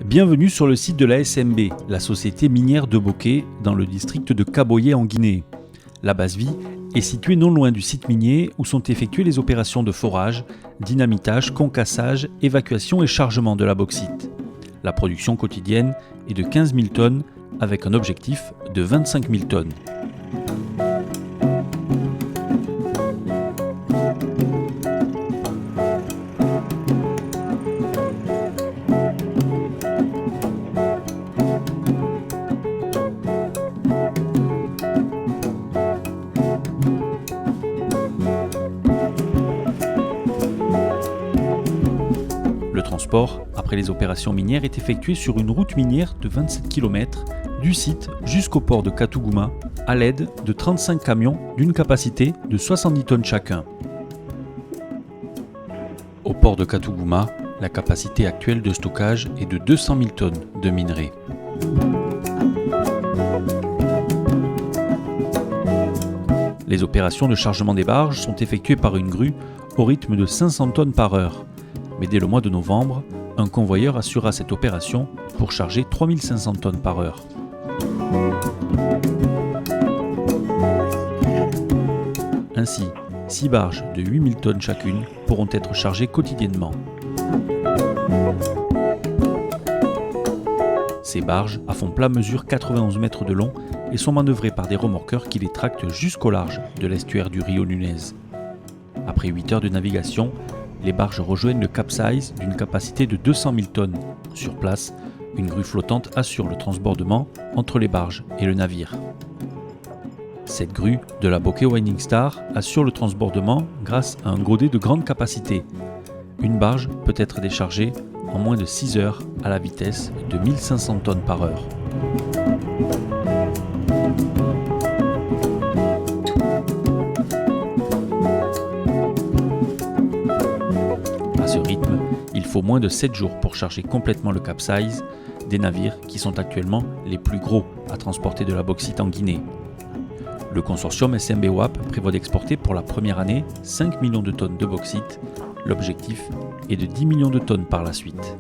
Bienvenue sur le site de la SMB, la société minière de Bokeh, dans le district de Kaboyé en Guinée. La base vie est située non loin du site minier où sont effectuées les opérations de forage, dynamitage, concassage, évacuation et chargement de la bauxite. La production quotidienne est de 15 000 tonnes avec un objectif de 25 000 tonnes. Le transport, après les opérations minières, est effectué sur une route minière de 27 km du site jusqu'au port de Katouguma à l'aide de 35 camions d'une capacité de 70 tonnes chacun. Au port de Katouguma, la capacité actuelle de stockage est de 200 000 tonnes de minerais. Les opérations de chargement des barges sont effectuées par une grue au rythme de 500 tonnes par heure. Mais dès le mois de novembre, un convoyeur assurera cette opération pour charger 3500 tonnes par heure. Ainsi, 6 barges de 8000 tonnes chacune pourront être chargées quotidiennement. Ces barges à fond plat mesurent 91 mètres de long et sont manœuvrées par des remorqueurs qui les tractent jusqu'au large de l'estuaire du Rio Nunez. Après 8 heures de navigation, les barges rejoignent le capsize d'une capacité de 200 000 tonnes. Sur place, une grue flottante assure le transbordement entre les barges et le navire. Cette grue de la Bokeh Winding Star assure le transbordement grâce à un godet de grande capacité. Une barge peut être déchargée en moins de 6 heures à la vitesse de 1500 tonnes par heure. À ce rythme, il faut moins de 7 jours pour charger complètement le capsize des navires qui sont actuellement les plus gros à transporter de la bauxite en Guinée. Le consortium SMB-WAP prévoit d'exporter pour la première année 5 millions de tonnes de bauxite. L'objectif est de 10 millions de tonnes par la suite.